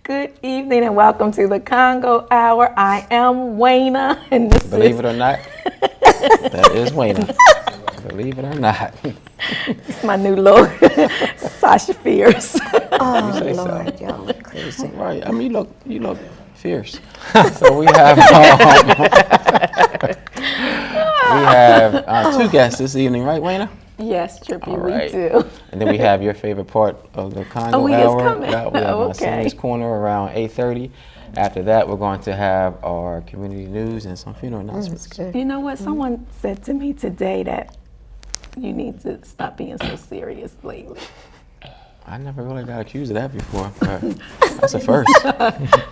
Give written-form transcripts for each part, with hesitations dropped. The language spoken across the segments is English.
Good evening and welcome to the Congo Hour. I am Wayna, and this Believe it or not, that is Wayna. Believe it or not. It's my new look, Sasha Fierce. Oh, You say so. Lord, y'all look crazy. Right. I mean, you look fierce. So we have two guests this evening, right, Wayna? Yes, Trippy, All right. we do. And then we have your favorite part of the Congo he is Hour. coming. Yeah, we have Oh, our okay. Seniors Corner around 8:30. After that, we're going to have our community news and some funeral announcements. Good. You know what? Someone said to me today that you need to stop being so serious lately. I never really got accused of that before, but that's a first.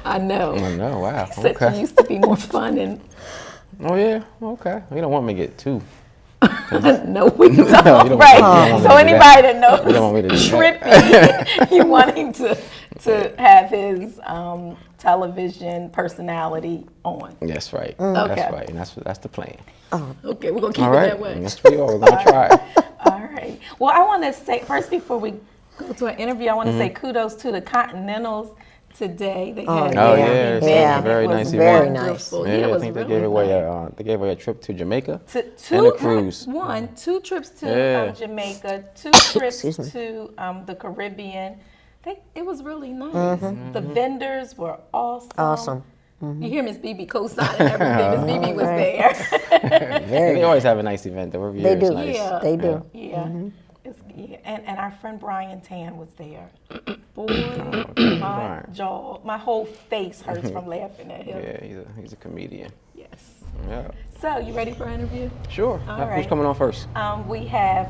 I know. I know, wow. He said you Okay. used to be more fun and Oh, yeah, okay. You don't want me to get too. no, we don't. you don't want me Right. to So do anybody that You knows don't want me to do Trippy, you want him to have his television personality on. That's right. Okay. That's right. And that's the plan. Okay, we're gonna keep All it right. that way. Yes, we are. We're going to try it. All right. Well, I want to say first before we go to an interview, I want to say kudos to the Continentals today. They had Oh, their yeah. event. Yeah. A very It was nice very event. wonderful. Yeah, it I was think they really gave away nice. a trip to Jamaica Two and a cruise. two trips to Yeah. Jamaica, two trips Excuse me. to the Caribbean. It was really nice. The vendors were awesome. Awesome. You hear Miss BB co-signing everything. Miss BB was Right. there. Very They always have a nice event. The Riviera They is do. nice. Yeah. They do. Yeah. Yeah. And our friend Brian Tan was there. Boy, my Brian. jaw, my whole face hurts from laughing at him. Yeah, he's a comedian. Yes. Yeah. So, you ready for an interview? Sure. All Who's right. coming on first? We have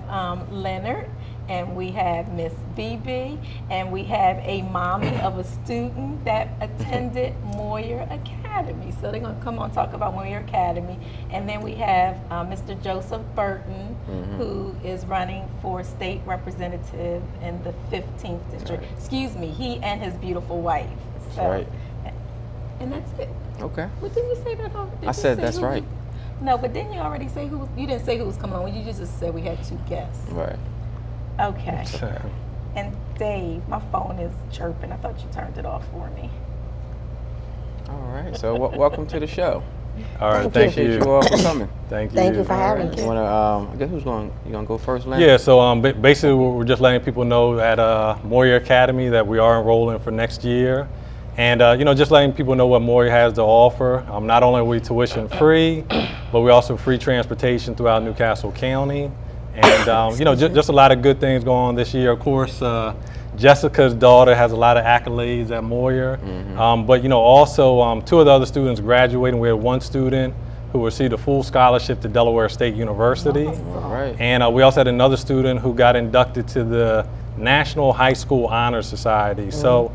Leonard, and we have Miss BB, and we have a mommy of a student that attended Moyer Academy. So they're going to come on and talk about Moyer Academy. And then we have Mr. Joseph Burton, who is running for state representative in the 15th district. Right. Excuse me, he and his beautiful wife. That's right. And that's it. Okay. But didn't you say that? I said that's right. No, but didn't you already say who was? You didn't say who was coming on. You just said we had two guests. Right. Okay. And Dave, my phone is chirping. I thought you turned it off for me. All right. So welcome to the show. All right, Thank thank Appreciate you. you all for coming. Thank you. Thank you for All having right. You us. wanna? I guess you gonna go first, Len? Yeah, so basically we're just letting people know at Moyer Academy that we are enrolling for next year. And just letting people know what Moyer has to offer. Not only are we tuition free, but we also free transportation throughout Newcastle County. And just a lot of good things going on this year. Of course, Jessica's daughter has a lot of accolades at Moyer. But also two of the other students graduating. We had one student who received a full scholarship to Delaware State University. All right. And we also had another student who got inducted to the National High School Honor Society. So,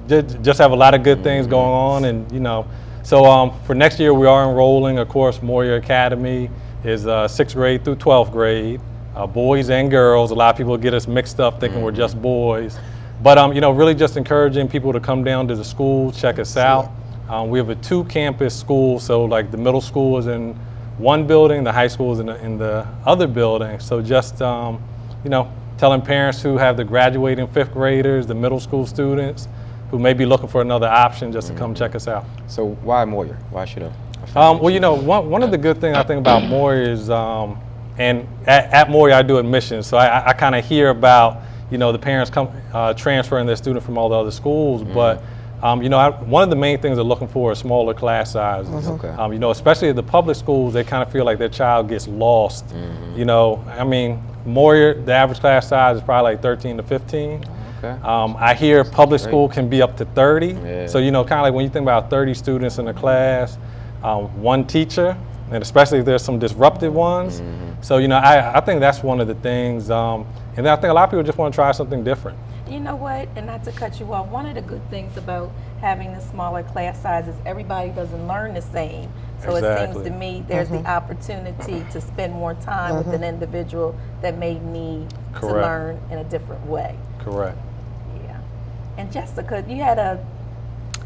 just have a lot of good things going on. And, so for next year we are enrolling, of course, Moyer Academy is 6th grade through 12th grade, boys and girls. A lot of people get us mixed up thinking we're just boys. But, really just encouraging people to come down to the school, check us out. We have a 2-campus school, so like the middle school is in one building, the high school is in the other building. So just, telling parents who have the graduating 5th graders, the middle school students, who may be looking for another option just to come check us out. So why Moyer? Why should I? One of the good things I think about Moyer is, and at Moyer I do admissions, so I kind of hear about, the parents transferring their student from all the other schools, but one of the main things they're looking for is smaller class sizes. Okay. Especially at the public schools, they kind of feel like their child gets lost. Moyer, the average class size is probably like 13 to 15. Okay. I hear public school can be up to 30. Yeah. So, kind of like when you think about 30 students in a class, one teacher, and especially if there's some disruptive ones. So, I think that's one of the things. And then I think a lot of people just want to try something different. You know what? And not to cut you off, one of the good things about having the smaller class sizes, everybody doesn't learn the same. So it seems Exactly. to me there's the opportunity to spend more time with an individual that may need to Correct. learn in a different way. Correct. Yeah. And Jessica, you had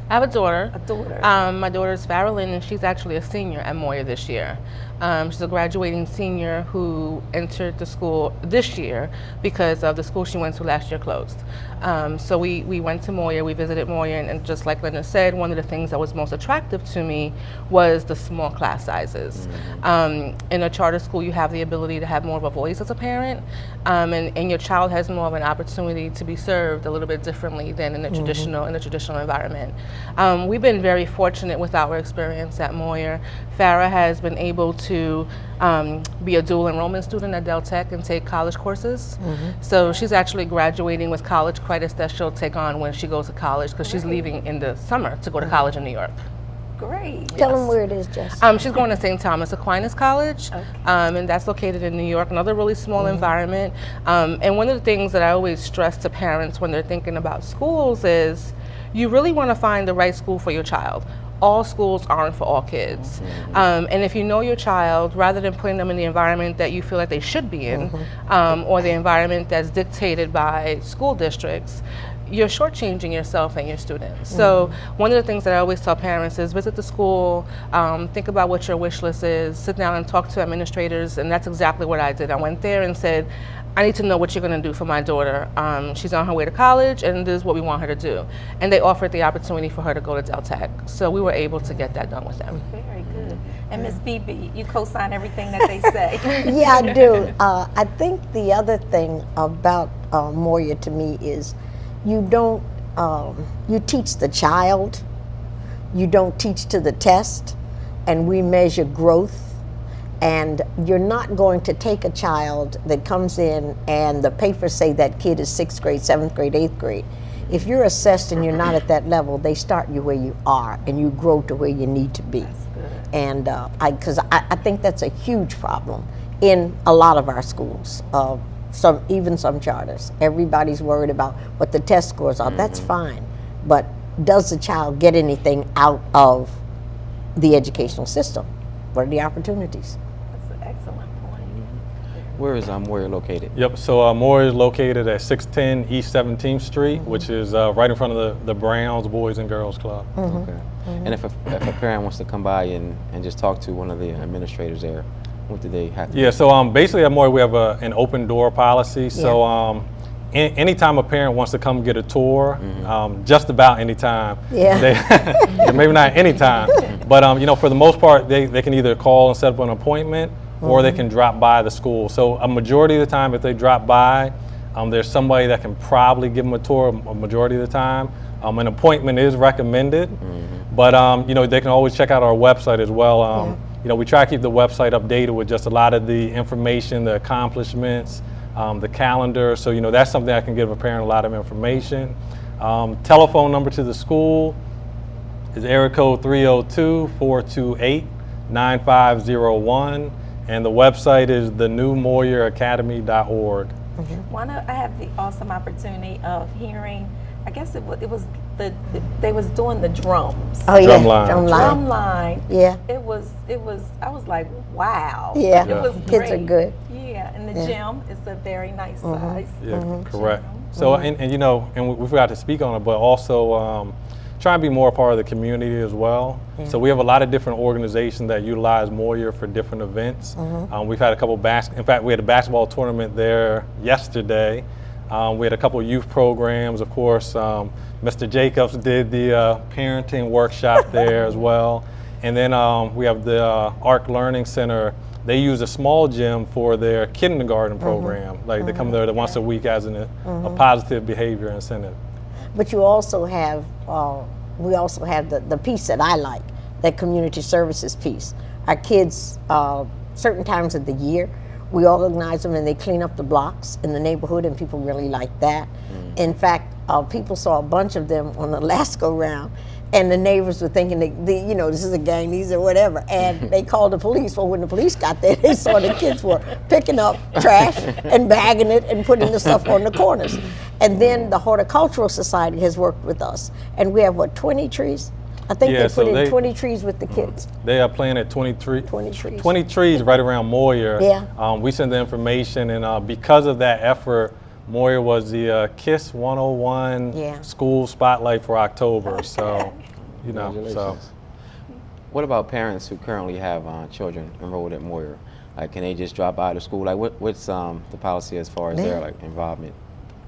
I have a daughter. A daughter. My daughter is Farrah Lynn, and she's actually a senior at Moyer this year. She's a graduating senior who entered the school this year because of the school she went to last year closed. So we went to Moyer, we visited Moyer, and just like Linda said, one of the things that was most attractive to me was the small class sizes. In a charter school, you have the ability to have more of a voice as a parent, and your child has more of an opportunity to be served a little bit differently than in a traditional environment. We've been very fortunate with our experience at Moyer. Farrah has been able to be a dual enrollment student at Del Tech and take college courses. So she's actually graduating with college credits that she'll take on when she goes to college, because she's leaving in the summer to go to college in New York. Great. Tell them where it is, Jess. She's going to St. Thomas Aquinas College, and that's located in New York, another really small environment. And one of the things that I always stress to parents when they're thinking about schools is you really want to find the right school for your child. All schools aren't for all kids. And if you know your child, rather than putting them in the environment that you feel like they should be in, or the environment that's dictated by school districts, you're shortchanging yourself and your students. So one of the things that I always tell parents is visit the school, think about what your wish list is, sit down and talk to administrators, and that's exactly what I did. I went there and said, I need to know what you're going to do for my daughter. She's on her way to college, and this is what we want her to do. And they offered the opportunity for her to go to Del Tech. So we were able to get that done with them. Very good. And Miss BB, you co-sign everything that they say. Yeah, I do. I think the other thing about Moyer to me is you don't, you teach the child, you don't teach to the test, and we measure growth. And you're not going to take a child that comes in and the papers say that kid is 6th grade, 7th grade, 8th grade. If you're assessed and you're not at that level, they start you where you are and you grow to where you need to be. That's good. And because I think that's a huge problem in a lot of our schools, even some charters. Everybody's worried about what the test scores are. That's fine. But does the child get anything out of the educational system? What are the opportunities? That's an excellent point. Where is Moyer located? Yep, so Moyer is located at 610 East 17th Street, which is right in front of the Browns Boys and Girls Club. Okay. And if a parent wants to come by and just talk to one of the administrators there, what do they have to do? Yeah, so basically at Moyer we have an open door policy. So anytime a parent wants to come get a tour, just about anytime. Yeah. Maybe not anytime, but you know, for the most part, they can either call and set up an appointment, or they can drop by the school. So a majority of the time, if they drop by, there's somebody that can probably give them a tour. A majority of the time, an appointment is recommended, but you know, they can always check out our website as well. You know, we try to keep the website updated with just a lot of the information, the accomplishments, the calendar. So, you know, that's something that can give a parent a lot of information. Telephone number to the school is area code 302-428-9501. And the website is thenewmoyeracademy.org. I have the awesome opportunity of hearing, I guess it was they was doing the drums. Oh, yeah. Drum line. Drum line. Yeah. It was, I was like, wow. Yeah. It was Kids are great. good. Yeah, and the gym is a very nice size. Yeah, correct. So, and you know, and we forgot to speak on it, but also try and be more a part of the community as well. So we have a lot of different organizations that utilize Moyer for different events. We've had a couple in fact, we had a basketball tournament there yesterday. We had a couple youth programs, of course. Mr. Jacobs did the parenting workshop there as well. And then we have the ARC Learning Center. They use a small gym for their kindergarten program. Like they come there once a week as a positive behavior incentive. But you also have, we also have the piece that I like, that community services piece. Our kids, certain times of the year, we organize them and they clean up the blocks in the neighborhood, and people really like that. In fact, people saw a bunch of them on the last go round, and the neighbors were thinking, you know, this is a gang, these are whatever, and they called the police. Well, when the police got there, they saw the kids were picking up trash and bagging it and putting the stuff on the corners. And then the Horticultural Society has worked with us, and we have, 20 trees? I think they put in 20 trees with the kids. They are planted 20 trees right around Moyer. Yeah. We send the information, and because of that effort, Moyer was the KISS 101 school spotlight for October. So you know. So Congratulations. What about parents who currently have children enrolled at Moyer? Like, can they just drop by the school? Like, what's the policy as far as their like involvement?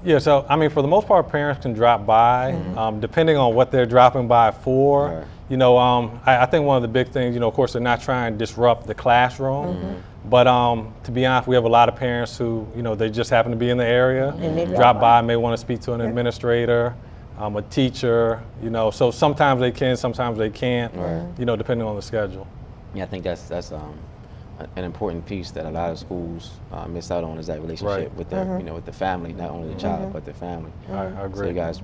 yeah, so I mean, for the most part, parents can drop by, depending on what they're dropping by for. Right. You know, I think one of the big things, you know, of course, they're not trying to disrupt the classroom, but to be honest, we have a lot of parents who, you know, they just happen to be in the area, And they drop by, may want to speak to an administrator, a teacher, you know. So sometimes they can, sometimes they can't, you know, depending on the schedule. Yeah, I think that's an important piece that a lot of schools miss out on, is that relationship Right. with the you know, with the family, not only the child but the family. I So agree. you guys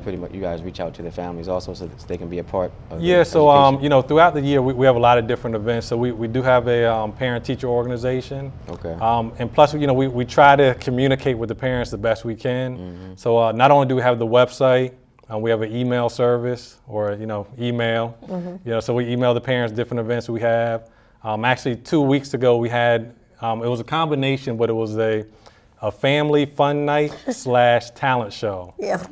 reach out to the families also so that they can be a part of the Yeah, so education. you know, throughout the year we have a lot of different events. So we do have a parent-teacher organization. Okay. And plus, you know, we try to communicate with the parents the best we can. So not only do we have the website, we have an email service, or you know, email. You know, so we email the parents different events we have. Actually, 2 weeks ago we had it was a combination, but it was a family fun night / talent show. Yeah.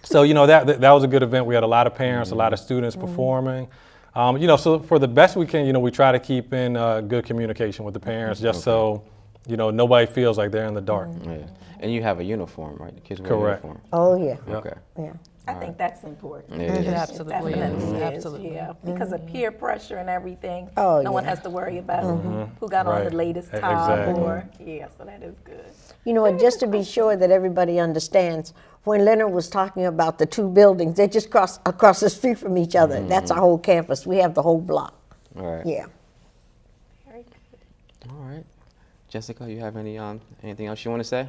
So you know, that was a good event. We had a lot of parents, a lot of students performing. You know, so for the best we can, you know, we try to keep in good communication with the parents, just so you know, nobody feels like they're in the dark. Yeah. And you have a uniform, right? The kids wear Correct. a uniform. Oh, yeah. Okay. Yeah. I think that's important. It is. It absolutely Definitely is. is, Absolutely. yeah. Because of peer pressure and everything, Oh, no one yeah. has to worry about who got on Right. the latest E- top exactly. or, so that is good. You know, and just to be sure that everybody understands, when Leonard was talking about the two buildings, they're just across the street from each other. That's our whole campus. We have the whole block. All right. Yeah. Very good. All right. Jessica, you have anything else you want to say?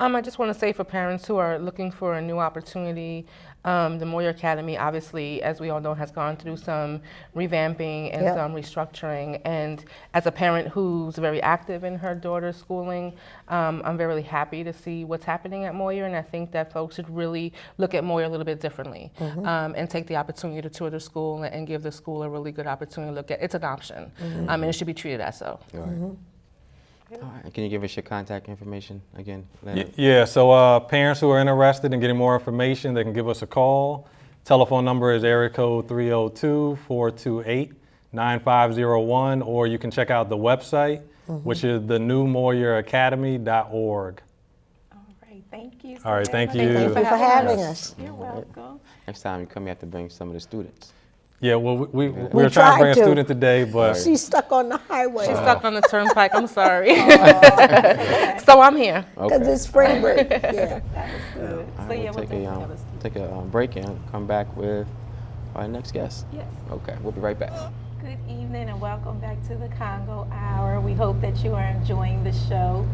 I just want to say, for parents who are looking for a new opportunity, the Moyer Academy, obviously, as we all know, has gone through some revamping and Yep. some restructuring. And as a parent who's very active in her daughter's schooling, I'm very happy to see what's happening at Moyer. And I think that folks should really look at Moyer a little bit differently, and take the opportunity to tour the school and give the school a really good opportunity to look at. It's an option, and it should be treated as so. All right. All right. Can you give us your contact information again, Leonard? Yeah, so parents who are interested in getting more information, they can give us a call. Telephone number is area code 302-428-9501, or you can check out the website, which is thenewmoyeracademy.org. All right, thank you. All right, so thank much. you. Thank you for having us. You're welcome. Next time you come, you have to bring some of the students. Yeah, well, we were trying to tried bring a to. student today, but She's stuck on the highway She's stuck on the turnpike. I'm sorry. So I'm here. because it's spring break. Yeah. That was good. All So right, yeah, we'll we'll take a break and come back with our next guest. Yes. Okay, we'll be right back. Good evening and welcome back to the Congo Hour. We hope that you are enjoying the show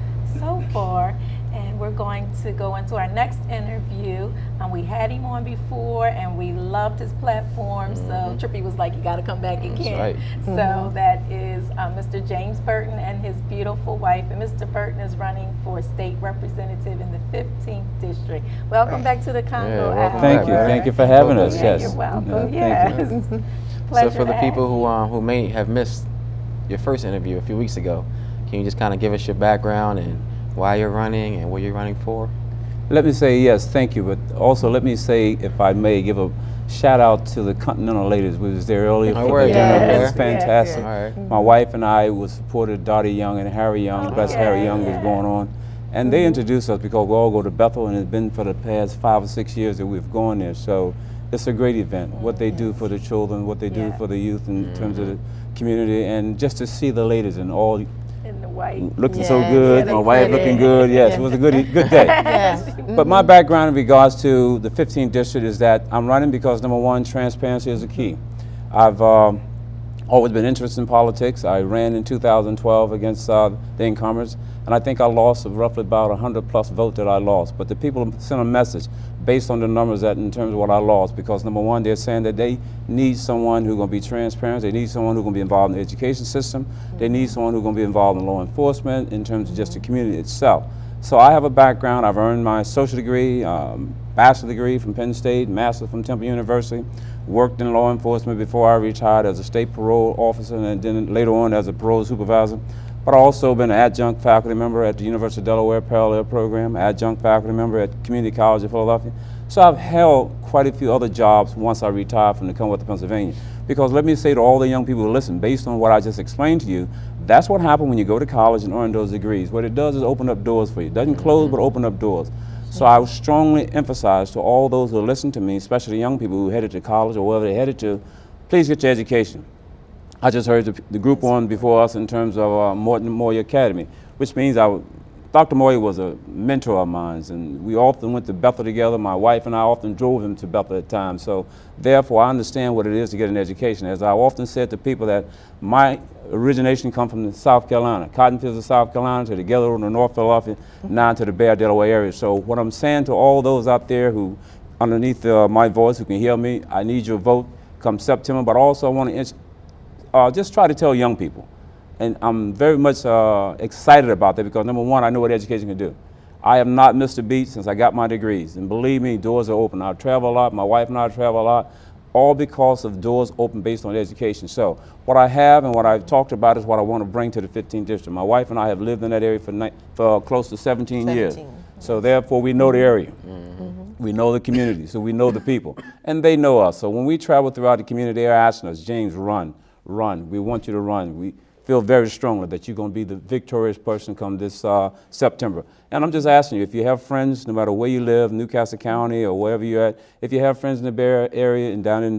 so far, and we're going to go into our next interview. We had him on before and we loved his platform, so Trippy was like, you got to come back again. right. So that is Mr. James Burton and his beautiful wife, and Mr. Burton is running for state representative in the 15th district. Welcome back to the Congo Yeah, welcome Hour. back. Thank you for having us. Yeah, Yes. you're welcome. Thank you. Yes. So Pleasure for the to people have who may have missed your first interview a few weeks ago, can you just kind of give us your background and why you're running and what you're running for? Let me say yes, thank you, but also let me say, if I may, give a shout out to the Continental ladies. We was there earlier Oh, for word. the dinner. Yes, It was yes, fantastic. All right. My wife and I was supported Dottie Young and Harry Young. Bless Harry Okay, Young was going on. And they introduced us because we all go to Bethel, and it's been for the past 5 or 6 years that we've gone there. So it's a great event. What they do for the children, what they do Yes. for the youth in terms of the community, and just to see the ladies and all in the white. looking so Yeah, good, yeah, my they wife did. looking good. Yes, it was a good day. But my background in regards to the 15th district is that I'm running because, number one, transparency is a key. I've always been interested in politics. I ran in 2012 against the incumbents, and I think I lost roughly about 100+ votes that I lost. But the people sent a message based on the numbers that in terms of what I lost, because number one, they're saying that they need someone who's going to be transparent. They need someone who's going to be involved in the education system. They need someone who's going to be involved in law enforcement in terms of just the community itself. So I have a background. I've earned my social degree, bachelor degree from Penn State, master from Temple University. Worked in law enforcement before I retired as a state parole officer, and then later on as a parole supervisor. But I've also been an adjunct faculty member at the University of Delaware Parallel Program, adjunct faculty member at Community College of Philadelphia. So I've held quite a few other jobs once I retired from the Commonwealth of Pennsylvania. Because let me say to all the young people who listen, based on what I just explained to you, that's what happens when you go to college and earn those degrees. What it does is open up doors for you. It doesn't close, but open up doors. So I would strongly emphasize to all those who listen to me, especially young people who headed to college or wherever they headed to, please get your education. I just heard the group on before us in terms of Moyer Academy, which means Dr. Moyer was a mentor of mine, and we often went to Bethel together. My wife and I often drove him to Bethel at times. So therefore, I understand what it is to get an education. As I often said to people that my origination comes from South Carolina, Cotton Fields of South Carolina to the Ghetto Road in North Philadelphia, now to the Bear, Delaware area. So what I'm saying to all those out there who, underneath my voice, who can hear me, I need your vote come September, but also I want to just try to tell young people. And I'm very much excited about that because, number one, I know what education can do. I have not missed a beat since I got my degrees. And believe me, doors are open. I travel a lot. My wife and I travel a lot, all because of doors open based on education. So what I have and what I've talked about is what I want to bring to the 15th district. My wife and I have lived in that area for close to 17 years. So therefore, we know the area. We know the community, so we know the people. And they know us. So when we travel throughout the community, they're asking us, James, run. We want you to run. We feel very strongly that you're going to be the victorious person come this September. And I'm just asking you, if you have friends, no matter where you live, Newcastle County or wherever you're at, if you have friends in the Bay Area and down in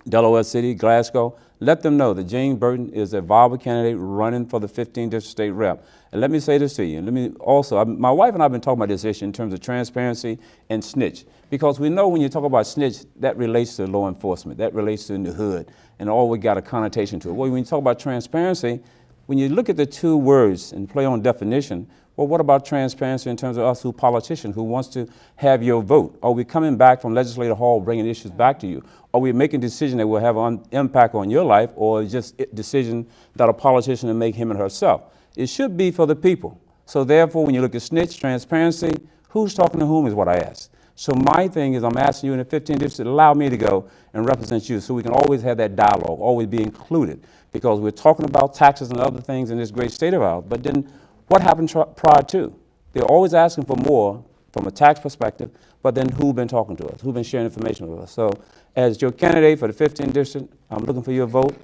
Delaware City, Glasgow, let them know that James Burton is a viable candidate running for the 15th District State Rep. And let me say this to you, and let me also, my wife and I have been talking about this issue in terms of transparency and snitch. Because we know when you talk about snitch, that relates to law enforcement, that relates to in the hood, and all we got a connotation to it. Well, when you talk about transparency, when you look at the two words and play on definition, well, what about transparency in terms of us who politicians who wants to have your vote? Are we coming back from Legislative Hall bringing issues back to you? Are we making decisions that will have an impact on your life, or just a decision that a politician will make him and herself? It should be for the people. So therefore, when you look at snitch, transparency, who's talking to whom is what I ask. So my thing is I'm asking you in the 15th district, allow me to go and represent you so we can always have that dialogue, always be included. Because we're talking about taxes and other things in this great state of ours, but then what happened prior to? They're always asking for more from a tax perspective, but then who's been talking to us? Who's been sharing information with us? So as your candidate for the 15th district, I'm looking for your vote.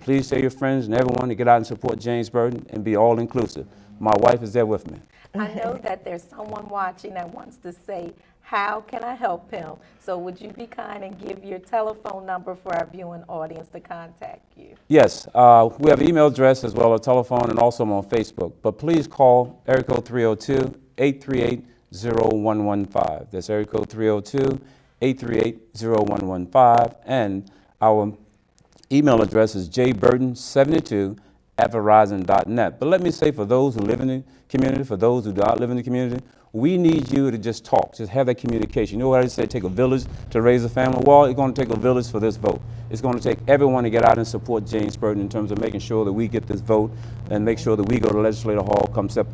Please tell your friends and everyone to get out and support James Burton and be all inclusive. My wife is there with me. I know that there's someone watching that wants to say, how can I help him? So would you be kind and give your telephone number for our viewing audience to contact you? Yes, we have an email address as well as telephone, and also I'm on Facebook. But please call area code 302-838-0115. That's area code 302-838-0115. And our email address is jburton72@verizon.net. But let me say, for those who live in the community, for those who do not live in the community, we need you to just talk, just have that communication. You know what I say, take a village to raise a family? Well, it's going to take a village for this vote. It's going to take everyone to get out and support James Burton in terms of making sure that we get this vote and make sure that we go to Legislative Hall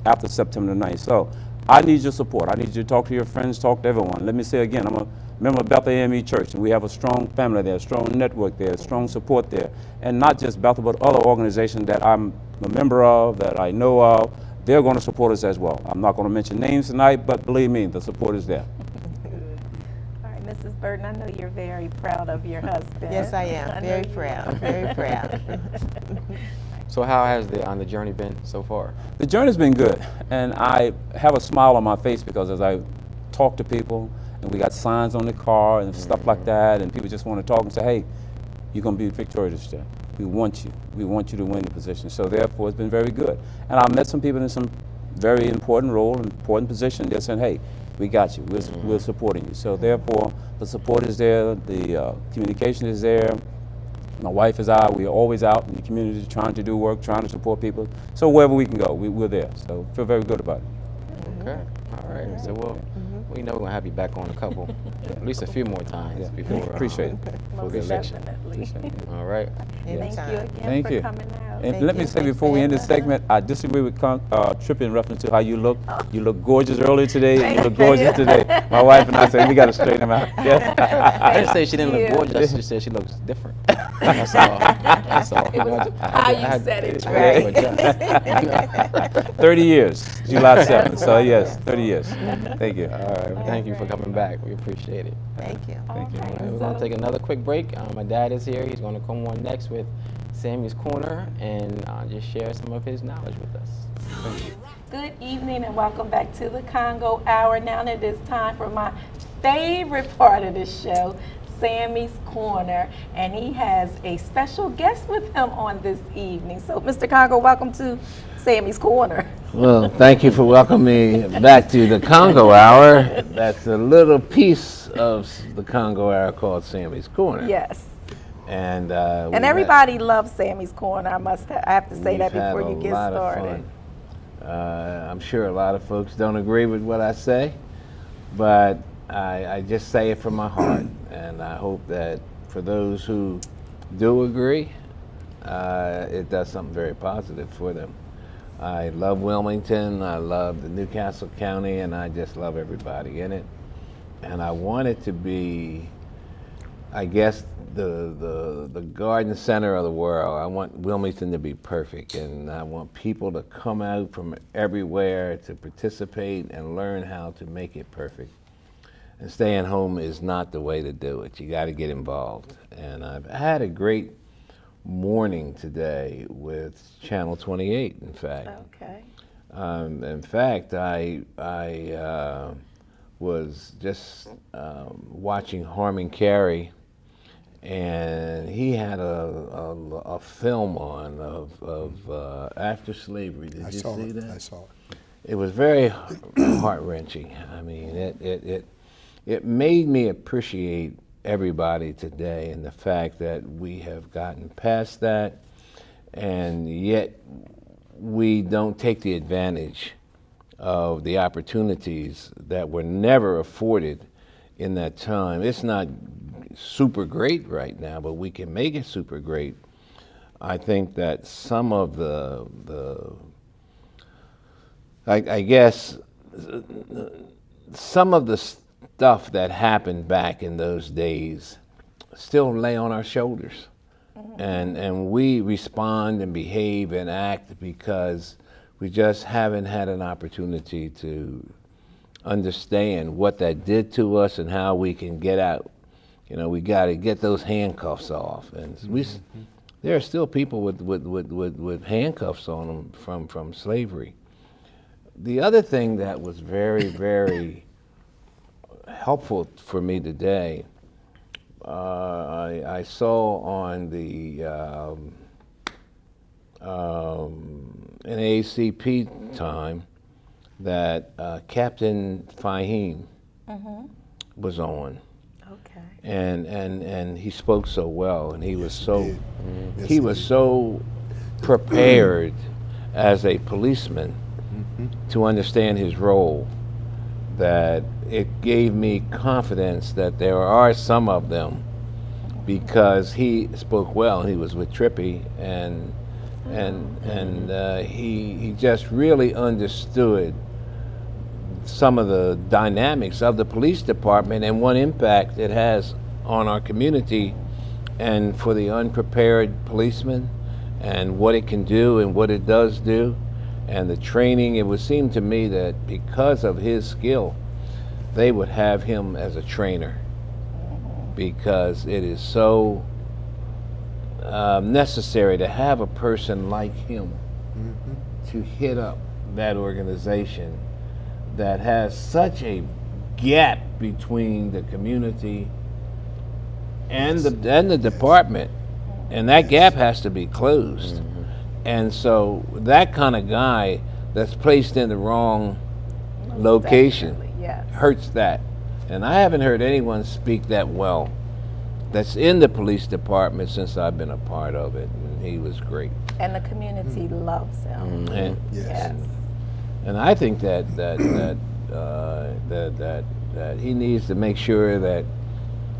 after September 9th. So I need your support. I need you to talk to your friends, talk to everyone. Let me say again, I'm a member of Bethel AME Church, and we have a strong family there, a strong network there, strong support there. And not just Bethel, but other organizations that I'm a member of, that I know of. They're going to support us as well. I'm not going to mention names tonight, but believe me, the support is there. All right, Mrs. Burton, I know you're very proud of your husband. Yes, I am. Very proud. Very proud. So how has the journey been so far? The journey's been good, and I have a smile on my face because as I talk to people, and we got signs on the car and stuff like that, and people just want to talk and say, hey, you're going to be victorious today. We want you. We want you to win the position. So therefore, it's been very good. And I met some people in some very important role, important position. They're saying, hey, we got you. We're supporting you. So therefore, the support is there. The communication is there. My wife is out. We're always out in the community trying to do work, trying to support people. So wherever we can go, we're there. So feel very good about it. Okay. All right. So we know we're going to have you back on a couple, at least a few more times before Appreciate it. for the election. Definitely. All right. Thank you again Thank for you. coming out. And let me say before we end this segment, I disagree with Trippy in reference to how you look. You look gorgeous earlier today, and you look gorgeous today. My wife and I said, we got to straighten them out. I didn't say she didn't look you. gorgeous. I just said she looks different. That's all. That's all. It was how you said it, right. 30 years, July 7th. So yes, 30 years. Thank you. All right. Well, thank you for coming back. We appreciate it. Thank you. Thank you. All right, we're going to take another quick break. My dad is here. He's going to come on next with Sammy's Corner and just share some of his knowledge with us. Thank you. Good evening and welcome back to the Congo Hour. Now it is time for my favorite part of the show, Sammy's Corner, and he has a special guest with him on this evening. So, Mr. Congo, welcome to Sammy's Corner. Well, thank you for welcoming me back to the Congo Hour. That's a little piece of the Congo Hour called Sammy's Corner. Yes. And everybody loves Sammy's Corner. I have to say that before you get started. I'm sure a lot of folks don't agree with what I say, but I just say it from my heart, and I hope that for those who do agree, it does something very positive for them. I love Wilmington, I love the Newcastle County, and I just love everybody in it. And I want it to be, I guess, the garden center of the world. I want Wilmington to be perfect, and I want people to come out from everywhere to participate and learn how to make it perfect. And staying home is not the way to do it. You got to get involved. And I've had a great morning today with Channel 28, in fact. Okay. In fact, I was just watching Harmon Carey, and he had a film on of after slavery. Did you see that? I saw it. It was very heart-wrenching. I mean, it made me appreciate everybody today and the fact that we have gotten past that, and yet we don't take the advantage of the opportunities that were never afforded in that time. It's not super great right now, but we can make it super great. I think that some of I guess some of the stuff that happened back in those days still lay on our shoulders. And we respond and behave and act because we just haven't had an opportunity to understand what that did to us and how we can get out. You know, we got to get those handcuffs off. And there are still people with handcuffs on them from slavery. The other thing that was very, very helpful for me today, I saw on the NAACP time that Captain Fahim was on. Okay. And he spoke so well, and he was so prepared as a policeman to understand his role, that it gave me confidence that there are some of them, because he spoke well. He was with Trippy, and he just really understood some of the dynamics of the police department and what impact it has on our community, and for the unprepared policeman, and what it can do and what it does do, and the training. It would seem to me that because of his skill, they would have him as a trainer, because it is so necessary to have a person like him to hit up that organization that has such a gap between the community and the department, and that gap has to be closed. And so that kind of guy that's placed in the wrong location hurts that. And I haven't heard anyone speak that well that's in the police department since I've been a part of it, and he was great. And the community loves him. And I think that he needs to make sure that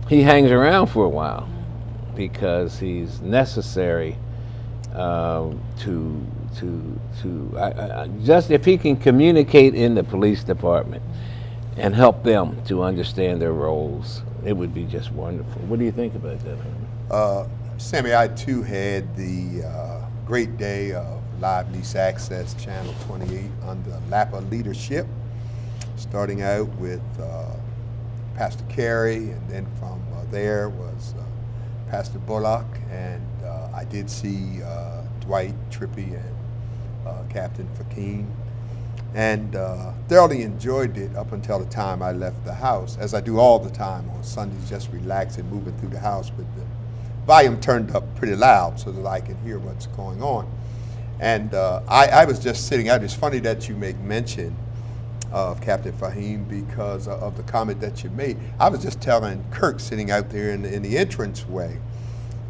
he hangs around for a while, because he's necessary just if he can communicate in the police department and help them to understand their roles, it would be just wonderful. What do you think about that? Sammy, I too had the great day of Live Lease Access Channel 28 under Lapa leadership, starting out with Pastor Carey, and then from there was Pastor Bullock, and I did see Dwight Trippy and Captain Fakeen, and thoroughly enjoyed it up until the time I left the house, as I do all the time on Sundays, just relaxing, moving through the house with the volume turned up pretty loud so that I can hear what's going on. And I was just sitting out. It's funny that you make mention of Captain Fahim because of the comment that you made. I was just telling Kirk sitting out there in the entranceway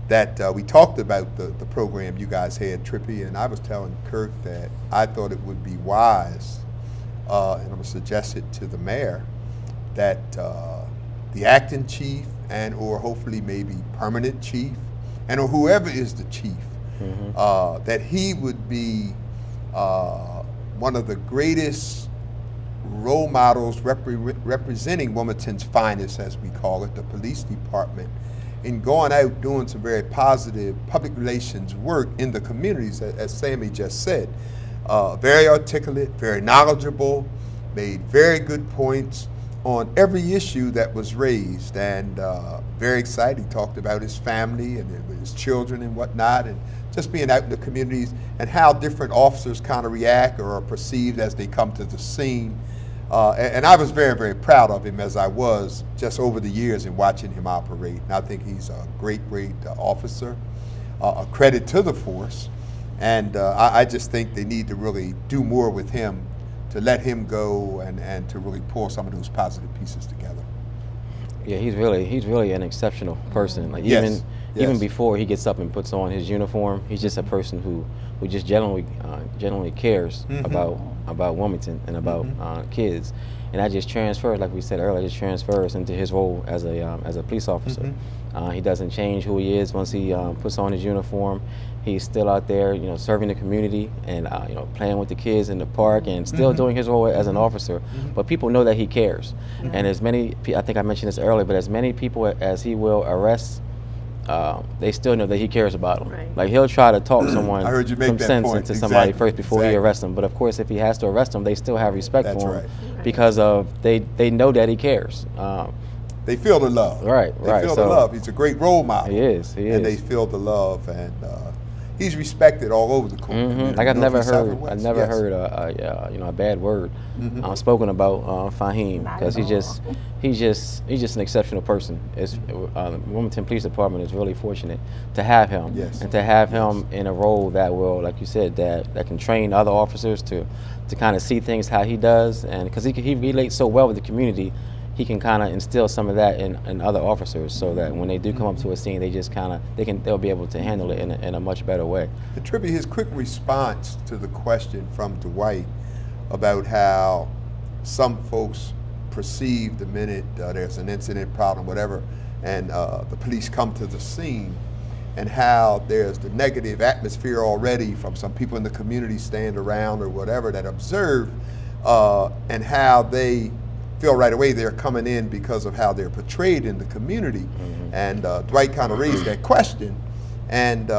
that we talked about the program you guys had, Trippy, and I was telling Kirk that I thought it would be wise, and I'm going to suggest it to the mayor, that the acting chief and or hopefully maybe permanent chief and or whoever is the chief, that he would be one of the greatest role models representing Wilmington's finest, as we call it, the police department, in going out doing some very positive public relations work in the communities, as Sammy just said. Very articulate, very knowledgeable, made very good points on every issue that was raised, and very excited. He talked about his family and his children and whatnot, and just being out in the communities and how different officers kind of react or are perceived as they come to the scene. And I was very, very proud of him, as I was just over the years in watching him operate. And I think he's a great, great officer, a credit to the force. And I just think they need to really do more with him, to let him go and to really pull some of those positive pieces together. Yeah, he's really an exceptional person. Like even before he gets up and puts on his uniform, he's just a person who just generally cares about Wilmington and about kids, and that just transfers, like we said earlier, just transfers into his role as a police officer. He doesn't change who he is once he puts on his uniform. He's still out there, serving the community and playing with the kids in the park and still doing his role as an officer. But people know that he cares, and as many, I think I mentioned this earlier, but as many people as he will arrest, they still know that he cares about them. Right. Like, he'll try to talk someone I heard you make some that sense point. into somebody Exactly. first before he arrests them. But of course, if he has to arrest them, they still have respect That's for him right. because of they know that he cares. They feel the love. Right. They feel the love. He's a great role model. He is. And they feel the love, and he's respected all over the community. Like I've never heard Yes. a bad word spoken about Fahim, because he's just an exceptional person. It's Wilmington Police Department is really fortunate to have him, and to have him in a role that will, like you said, that can train other officers to kind of see things how he does, and because he relates so well with the community, he can kind of instill some of that in other officers, so that when they do come up to a scene, they just they'll be able to handle it in a much better way. And Trippy, his quick response to the question from Dwight about how some folks perceive the minute there's an incident, problem, whatever, and the police come to the scene, and how there's the negative atmosphere already from some people in the community stand around or whatever that observe, and how they feel right away they're coming in because of how they're portrayed in the community. And Dwight kind of raised that question, and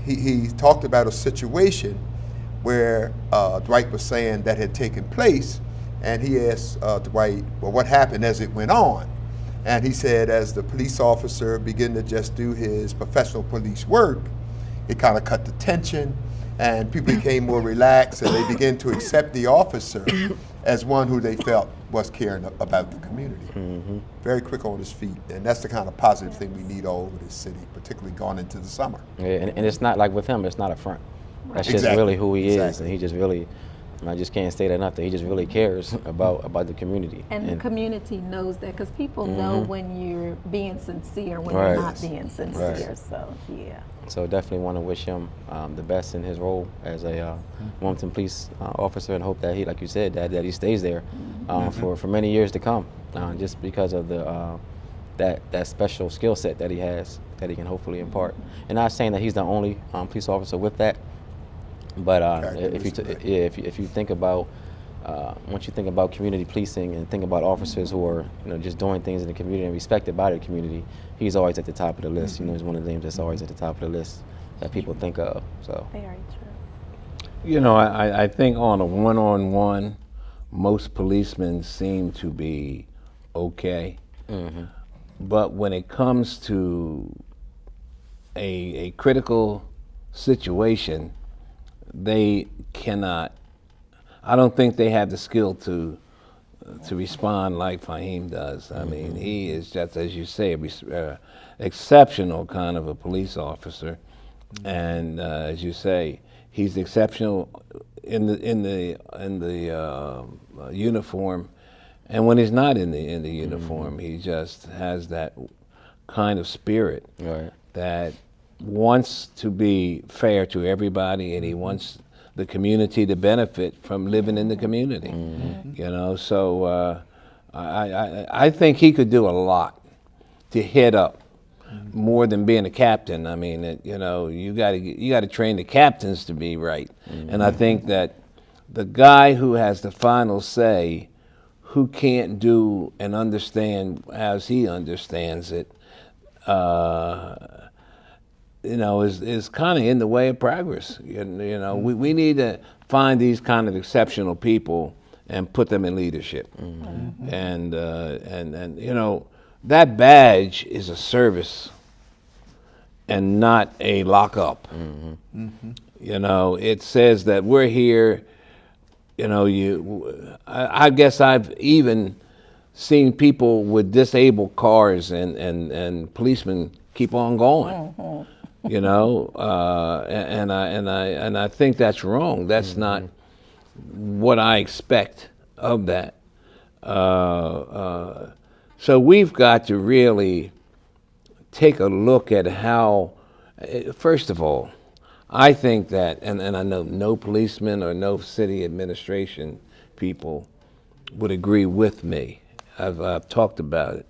he talked about a situation where Dwight was saying that had taken place, and he asked Dwight, well, what happened as it went on? And he said, as the police officer began to just do his professional police work, it kind of cut the tension, and people became more relaxed, and they began to accept the officer as one who they felt was caring about the community. Very quick on his feet, and that's the kind of positive thing we need all over this city, particularly going into the summer. Yeah, and it's not like with him, it's not a front. That's just Exactly. really who he is, Exactly. and he just really, I just can't state enough that he just really cares about the community. And the community knows that, because people know when you're being sincere, when Right. you're not being sincere. Right. So, yeah. So definitely want to wish him the best in his role as a Wilmington police officer, and hope that he, like you said, that he stays there for many years to come. Just because of the that special skill set that he has that he can hopefully impart. And not saying that he's the only police officer with that, but if you think about once you think about community policing and think about officers who are just doing things in the community and respected by the community, he's always at the top of the list. He's one of the names that's always at the top of the list that people think of. So Very true. I think on a one-on-one, most policemen seem to be okay. But when it comes to a critical situation, they cannot. I don't think they have the skill to respond like Fahim does. I mean, he is just, as you say, exceptional kind of a police officer, and as you say, he's exceptional in the uniform, and when he's not in the uniform, he just has that kind of spirit that wants to be fair to everybody, and he wants the community to benefit from living in the community. So I think he could do a lot to head up more than being a captain. I mean, you got to train the captains to be right, and I think that the guy who has the final say, who can't do and understand as he understands it, is kind of in the way of progress. We need to find these kind of exceptional people and put them in leadership. And that badge is a service and not a lockup. It says that we're here. I guess I've even seen people with disabled cars and policemen keep on going. And I think that's wrong. That's not what I expect of that. So we've got to really take a look at how, first of all, I think that, and I know no policeman or no city administration people would agree with me. I've talked about it.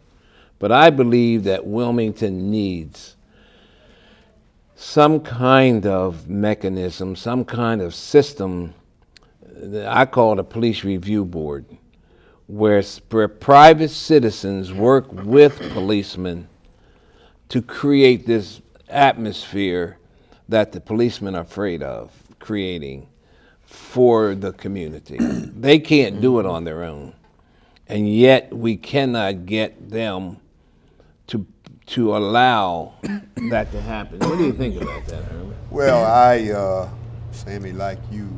But I believe that Wilmington needs some kind of mechanism, some kind of system that I call a police review board, where private citizens work with policemen to create this atmosphere that the policemen are afraid of creating for the community. They can't do it on their own, and yet we cannot get them to allow that to happen. What do you think about that, Herman? Well, Sammy, like you,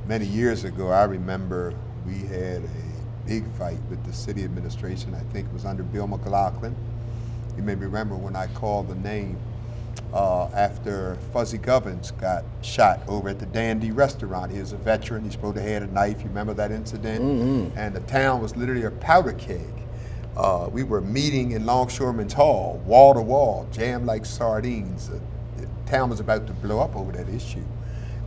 many years ago, I remember we had a big fight with the city administration. I think it was under Bill McLaughlin. You may remember when I called the name after Fuzzy Govins got shot over at the Dandy restaurant. He was a veteran. He's supposed to have had a knife. You remember that incident? And the town was literally a powder keg. We were meeting in Longshoremen's Hall, wall to wall, jammed like sardines. The town was about to blow up over that issue.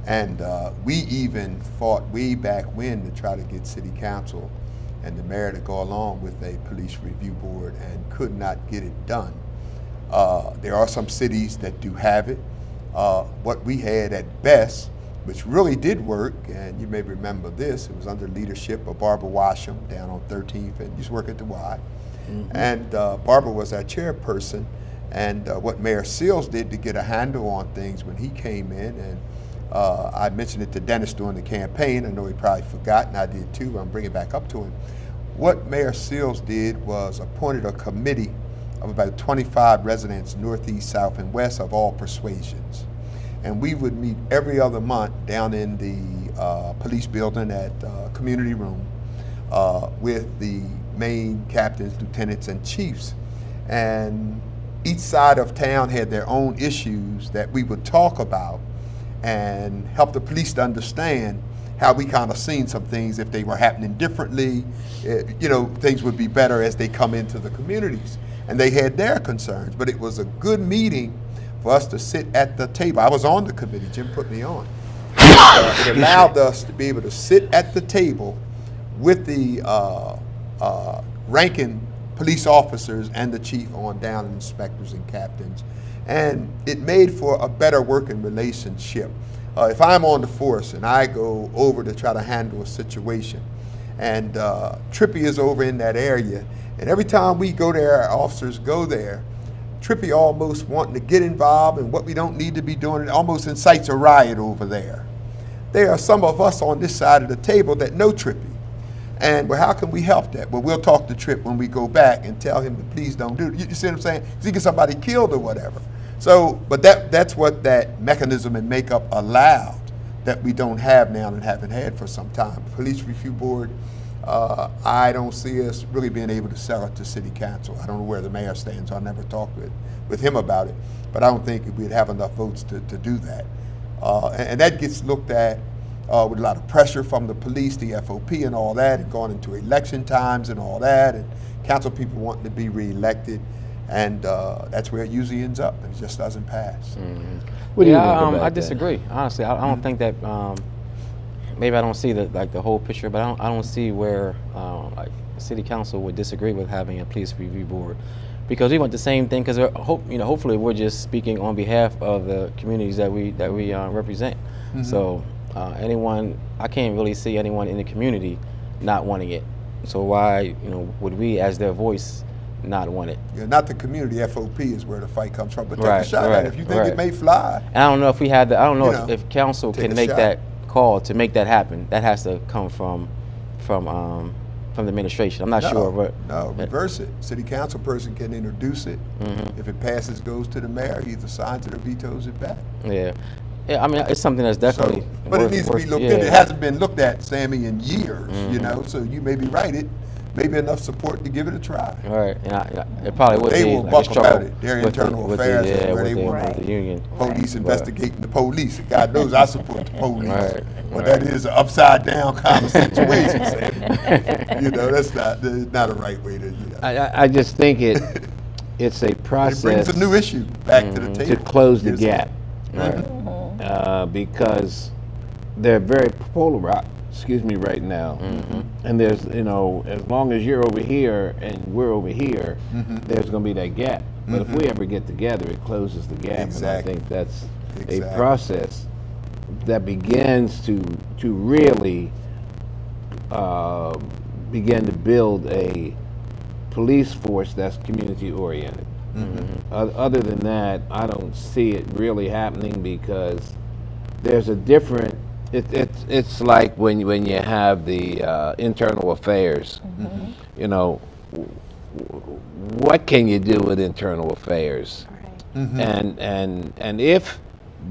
And we even fought way back when to try to get city council and the mayor to go along with a police review board, and could not get it done. There are some cities that do have it. What we had at best, which really did work, and you may remember this, it was under leadership of Barbara Washam down on 13th, and used to work at the Y. And Barbara was our chairperson, and what Mayor Seals did to get a handle on things when he came in, and I mentioned it to Dennis during the campaign. I know he probably forgot, and I did too. I'm bringing it back up to him. What Mayor Seals did was appointed a committee of about 25 residents, northeast, south, and west, of all persuasions. And we would meet every other month down in the police building at community room with the main captains, lieutenants, and chiefs. And each side of town had their own issues that we would talk about and help the police to understand how we kind of seen some things. If they were happening differently, things would be better as they come into the communities. And they had their concerns, but it was a good meeting for us to sit at the table. I was on the committee, Jim put me on. It allowed us to be able to sit at the table with the ranking police officers and the chief on down, inspectors and captains. And it made for a better working relationship. If I'm on the force and I go over to try to handle a situation, and Trippy is over in that area, and every time we go there, our officers go there, Trippy almost wanting to get involved in what we don't need to be doing. It almost incites a riot over there. There are some of us on this side of the table that know Trippy. And well, how can we help that? Well, we'll talk to Tripp when we go back and tell him to please don't do it. You see what I'm saying? Because he gets somebody killed or whatever. So, but that's what that mechanism and makeup allowed that we don't have now and haven't had for some time. Police Review Board, I don't see us really being able to sell it to City Council. I don't know where the mayor stands. I never talked with him about it, but I don't think we'd have enough votes to do that. And that gets looked at with a lot of pressure from the police, the FOP and all that, and going into election times and all that, and council people wanting to be reelected, and that's where it usually ends up, and it just doesn't pass. Mm-hmm. What do you think about I that? disagree. Honestly, I don't think that. Maybe I don't see the whole picture, but I don't see where like City Council would disagree with having a police review board, because we want the same thing. Because hopefully we're just speaking on behalf of the communities that we represent. Mm-hmm. So anyone, I can't really see anyone in the community not wanting it. So why would we, as their voice, not want it? Yeah, not the community. FOP is where the fight comes from. But take Right, a shot at it if you think it may fly. And I don't know if we had I don't know if council take can a make shot. that call to make that happen. That has to come from the administration. I'm not sure, but no, reverse it. City council person can introduce it. Mm-hmm. If it passes, goes to the mayor. He either signs it or vetoes it back. Yeah. I mean, it's something that's definitely. But it needs to be looked into. It hasn't been looked at, Sammy, in years. Mm-hmm. So you may be right. It may be enough support to give it a try. All right, and it probably would They be will like buck a struggle about it. Their internal affairs is where they want the union. Police investigating the police. God knows I support the police. Right, But that is an upside down kind of situation, Sammy. That's not a right way to. I just think it's a process. It brings a new issue back to the table. To close the gap. Right. Because they're very polarized, right now. Mm-hmm. And there's, as long as you're over here and we're over here, there's going to be that gap. But if we ever get together, it closes the gap. Exactly. And I think that's Exactly. a process that begins to really begin to build a police force that's community oriented. Other than that, I don't see it really happening, because there's a different. It's like when you have the internal affairs. What can you do with internal affairs? And if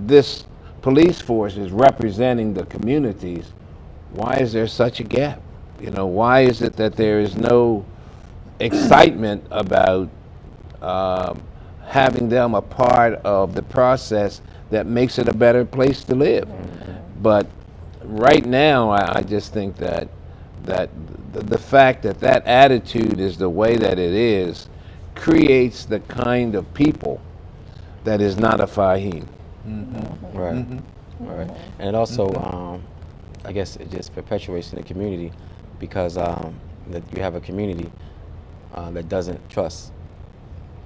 this police force is representing the communities, why is there such a gap? Why is it that there is no excitement about having them a part of the process that makes it a better place to live? But right now, I just think that the fact that attitude is the way that it is creates the kind of people that is not a Fahim. Right. Right. And it also, I guess, it just perpetuates in the community, because that you have a community that doesn't trust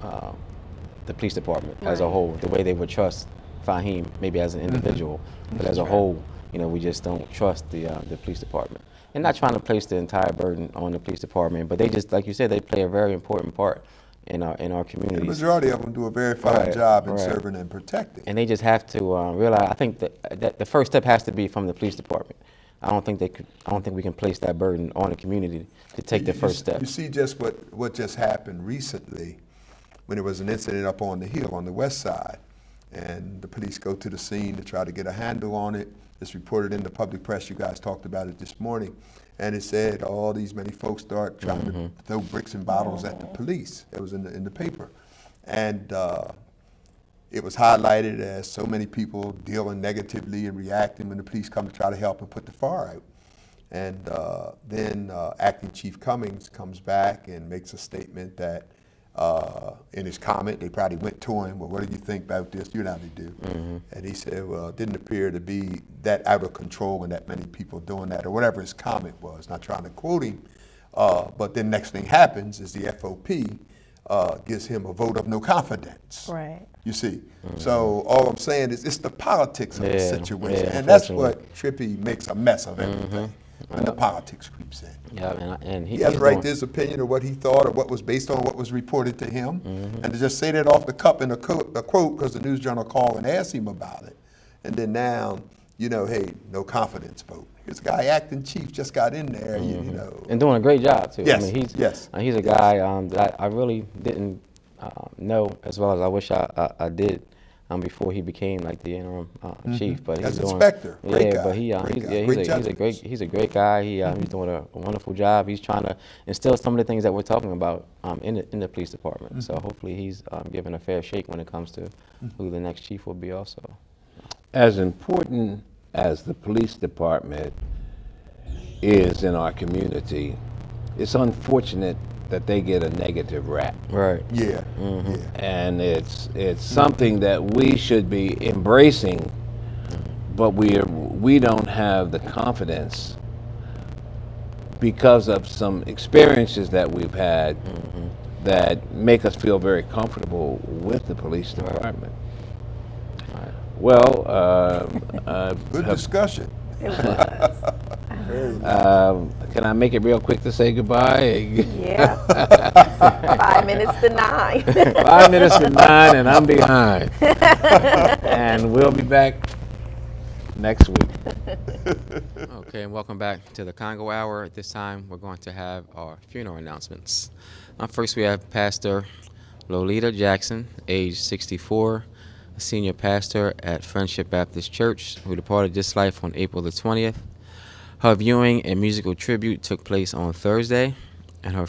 the police department as a whole, the way they would trust Fahim, maybe as an individual, but as a whole, we just don't trust the police department. And not trying to place the entire burden on the police department, but they just, like you said, they play a very important part in our communities. The majority of them do a very fine job in serving and protecting. And they just have to realize. I think that the first step has to be from the police department. I don't think we can place that burden on the community to take the first step. You see just what just happened recently, when there was an incident up on the hill on the west side, and the police go to the scene to try to get a handle on it. It's reported in the public press. You guys talked about it this morning, and it said all these many folks start trying to throw bricks and bottles at the police. It was in the paper, and it was highlighted as so many people dealing negatively and reacting when the police come to try to help and put the fire out. And then Acting Chief Cummings comes back and makes a statement that in his comment, they probably went to him, well, what do you think about this? You know how they do. And he said, well, it didn't appear to be that out of control and that many people doing that, or whatever his comment was, not trying to quote him. But then next thing happens is the FOP gives him a vote of no confidence. Right. You see, so all I'm saying is it's the politics of the situation, yeah, and that's unfortunately. what Trippy makes a mess of everything, and the politics creeps in. Yeah, and He has he's a right doing- to his opinion of what he thought or what was based on what was reported to him, and to just say that off the cup in a quote because the News Journal called and asked him about it, and then now, hey, no confidence vote. Here's a guy, acting chief, just got in there, you know. and doing a great job too. Yes, I mean, yes, he's a guy that I really didn't know as well as I wish I did before he became like the interim chief. But As he's doing, inspector, great guy, but great guy. he's a great guy. He's doing a wonderful job. He's trying to instill some of the things that we're talking about in the police department. So hopefully he's given a fair shake when it comes to who the next chief will be also. As important as the police department is in our community, it's unfortunate that they get a negative rap. Right. Yeah, Mm-hmm. yeah. And it's something that we should be embracing, but we don't have the confidence because of some experiences that we've had that make us feel very comfortable with the police department. Well, Good discussion. It was. can I make it real quick to say goodbye? Yeah. 5 minutes to 9. 5 minutes to 9 and I'm behind. And we'll be back next week. Okay, and welcome back to the Congo Hour. At this time, we're going to have our funeral announcements. First, we have Pastor Lolita Jackson, age 64, a senior pastor at Friendship Baptist Church, who departed this life on April the 20th. Her viewing and musical tribute took place on Thursday, and her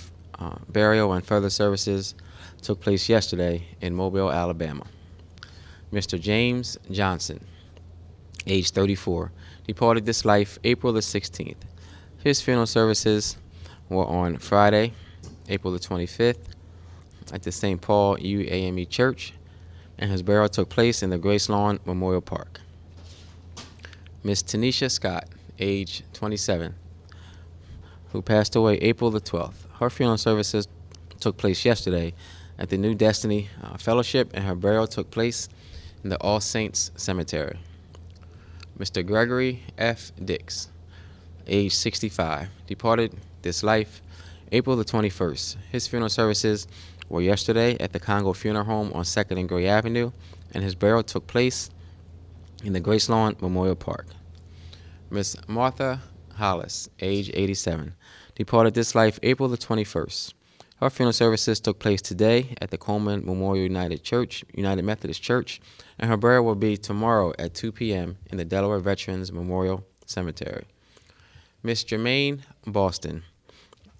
burial and further services took place yesterday in Mobile, Alabama. Mr. James Johnson, age 34, departed this life April the 16th. His funeral services were on Friday, April the 25th, at the St. Paul UAME Church, and his burial took place in the Grace Lawn Memorial Park. Miss Tanisha Scott, age 27, who passed away April the 12th. Her funeral services took place yesterday at the New Destiny Fellowship, and her burial took place in the All Saints Cemetery. Mr. Gregory F. Dix, age 65, departed this life April the 21st. His funeral services were yesterday at the Congo Funeral Home on 2nd and Gray Avenue, and his burial took place in the Grace Lawn Memorial Park. Miss Martha Hollis, age 87, departed this life April the 21st. Her funeral services took place today at the Coleman Memorial United Methodist Church, and her burial will be tomorrow at 2 p.m. in the Delaware Veterans Memorial Cemetery. Miss Jermaine Boston,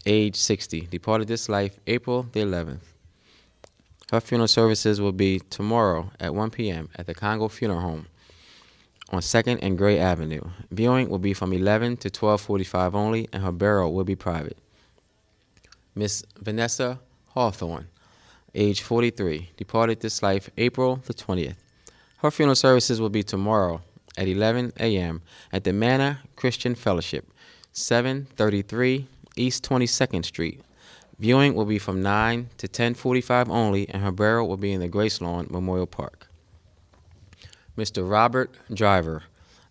age 60, departed this life April the 11th. Her funeral services will be tomorrow at 1 p.m. at the Congo Funeral Home on 2nd and Gray Avenue. Viewing will be from 11 to 12:45 only, and her burial will be private. Miss Vanessa Hawthorne, age 43, departed this life April the 20th. Her funeral services will be tomorrow at 11 a.m. at the Manna Christian Fellowship, 733 East 22nd Street. Viewing will be from 9 to 10:45 only, and her burial will be in the Grace Lawn Memorial Park. Mr. Robert Driver,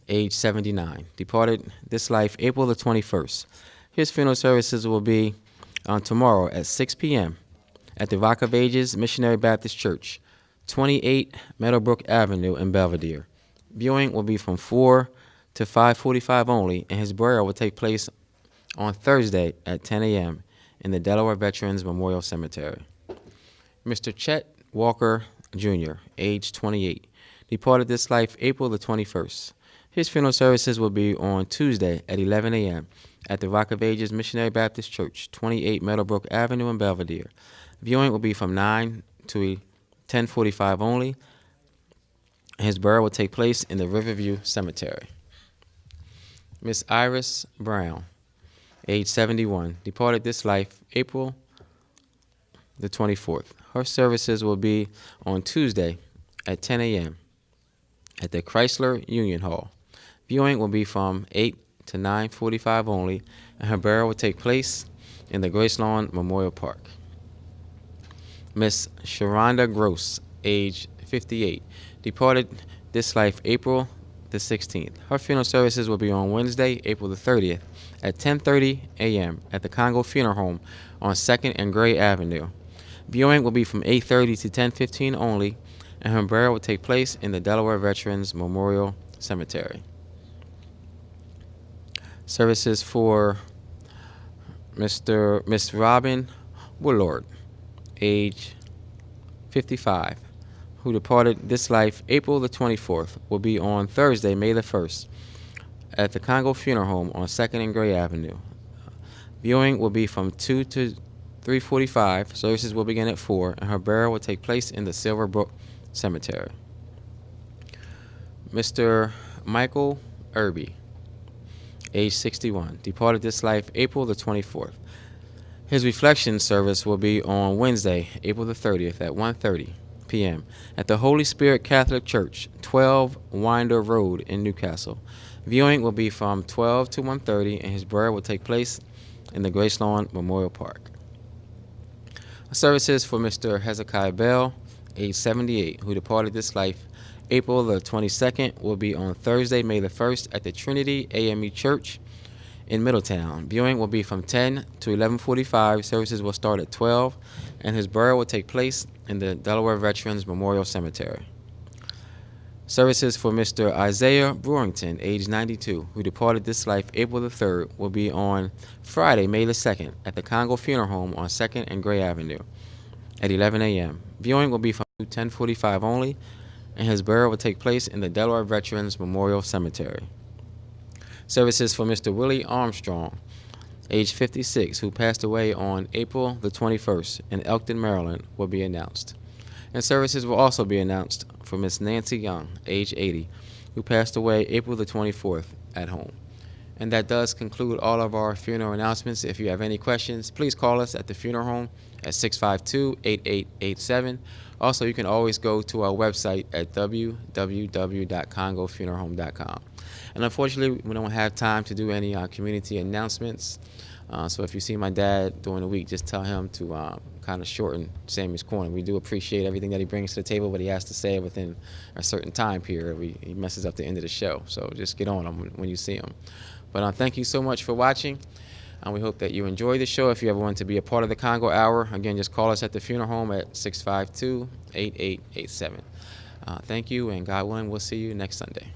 age 79, departed this life April the 21st. His funeral services will be on tomorrow at 6 p.m. at the Rock of Ages Missionary Baptist Church, 28 Meadowbrook Avenue in Belvedere. Viewing will be from 4 to 5:45 only, and his burial will take place on Thursday at 10 a.m. in the Delaware Veterans Memorial Cemetery. Mr. Chet Walker, Jr., age 28, departed this life April the 21st. His funeral services will be on Tuesday at 11 a.m. at the Rock of Ages Missionary Baptist Church, 28 Meadowbrook Avenue in Belvedere. Viewing will be from 9 to 10:45 only. His burial will take place in the Riverview Cemetery. Miss Iris Brown, age 71, departed this life April the 24th. Her services will be on Tuesday at 10 a.m. at the Chrysler Union Hall. Viewing will be from 8 to 9:45 only, and her burial will take place in the Gracelawn Memorial Park. Miss Sharonda Gross, age 58, departed this life April the 16th. Her funeral services will be on Wednesday, April the 30th at 10:30 a.m. at the Congo Funeral Home on 2nd and Gray Avenue. Viewing will be from 8:30 to 10:15 only, and her burial will take place in the Delaware Veterans Memorial Cemetery. Services for Miss Robin Woolard, age 55, who departed this life April the 24th, will be on Thursday, May the 1st, at the Congo Funeral Home on 2nd and Gray Avenue. Viewing will be from 2 to 3:45. Services will begin at 4, and her burial will take place in the Silverbrook Cemetery. Mr. Michael Irby, age 61, departed this life April the 24th. His reflection service will be on Wednesday, April the 30th at 1:30 p.m. at the Holy Spirit Catholic Church, 12 Winder Road in Newcastle. Viewing will be from 12 to 1:30, and his burial will take place in the Gracelawn Memorial Park. Services for Mr. Hezekiah Bell, age 78, who departed this life April the 22nd, will be on Thursday, May the 1st at the Trinity AME Church in Middletown. Viewing will be from 10 to 11:45. Services will start at 12, and his burial will take place in the Delaware Veterans Memorial Cemetery. Services for Mr. Isaiah Brewington, age 92, who departed this life April the 3rd, will be on Friday, May the 2nd at the Congo Funeral Home on 2nd and Gray Avenue at 11 a.m. Viewing will be from 10:45 only, and his burial will take place in the Delaware Veterans Memorial Cemetery. Services for Mr. Willie Armstrong, age 56, who passed away on April the 21st in Elkton, Maryland, will be announced. And services will also be announced for Miss Nancy Young, age 80, who passed away April the 24th at home. And that does conclude all of our funeral announcements. If you have any questions, please call us at the funeral home at 652-8887. Also, you can always go to our website at www.congofuneralhome.com. And unfortunately, we don't have time to do any community announcements. So if you see my dad during the week, just tell him to kind of shorten Sammy's corner. We do appreciate everything that he brings to the table, but he has to say it within a certain time period. He messes up the end of the show. So just get on him when you see him. But thank you so much for watching. We hope that you enjoy the show. If you ever want to be a part of the Congo Hour, again, just call us at the funeral home at 652-8887. Thank you, and God willing, we'll see you next Sunday.